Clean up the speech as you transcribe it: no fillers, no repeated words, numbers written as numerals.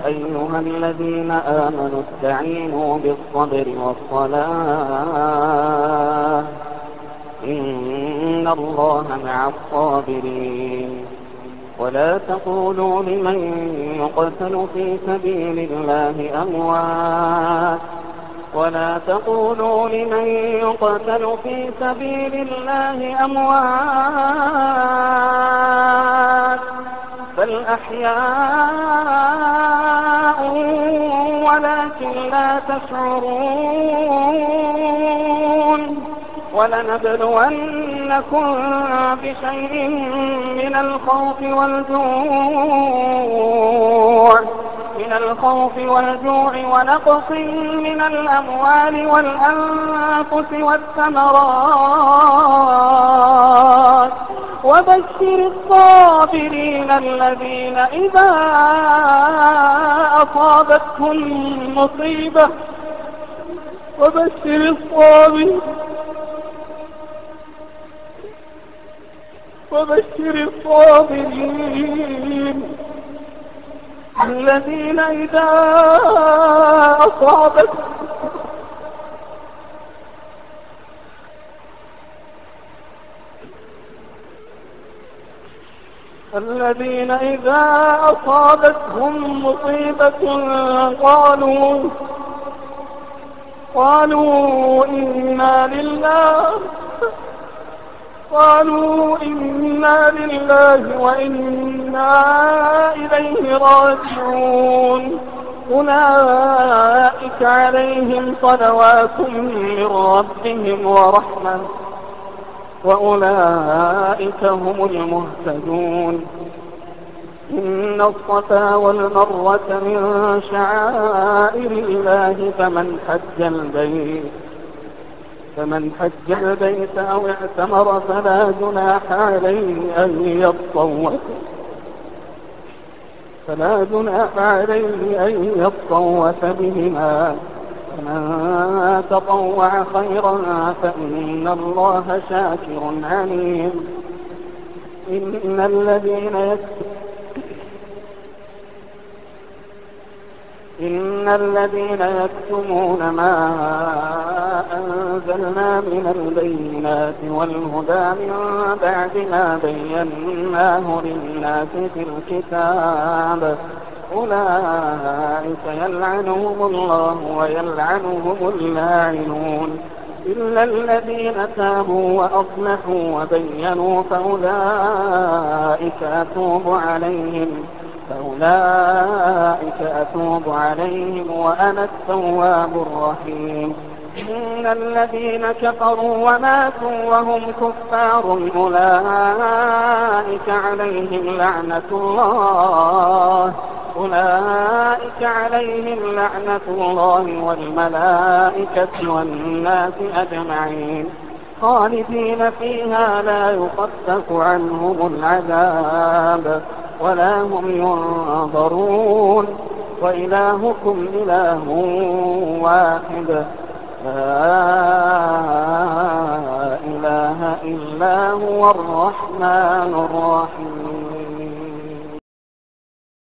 أيها الذين آمنوا استعينوا بالصبر والصلاة إن الله مع الصابرين. ولا تقولوا لمن يقتل في سبيل الله أموات بل أحياء ولكن لا تشعرون. ولنبلونكم بشيء من الخوف والجوع ونقص من الأموال والأنفس والثمرات وبشر الصابرين الذين إذا أصابتهم مصيبة وبشر الصابرين الذين إذا أصابتهم مصيبة قالوا إنا لله وإنا إليه راجعون. أولئك عليهم صلوات من ربهم ورحمة وأولئك هم المهتدون. إن الصفا والمروة من شعائر الله فمن حج البيت أو اعتمر فلا جناح عليه أن يطوف بهما. فمن تطوع خيرا فإن الله شاكر عليم. إن الذين يكتمون ما أنزلنا من البينات والهدى من بعد ما بيناه للناس في الكتاب أولئك يلعنهم الله ويلعنهم اللاعنون. إلا الذين تابوا وأصلحوا وبينوا فأولئك أتوب عليهم وأنا التواب الرحيم. إن الذين كفروا وماتوا وهم كفار أولئك عليهم لعنة الله والملائكة والناس أجمعين خالدين فيها لا يخفف عنهم العذاب ولا هم ينظرون. وإلهكم إله واحد لا إله إلا هو الرحمن الرحيم.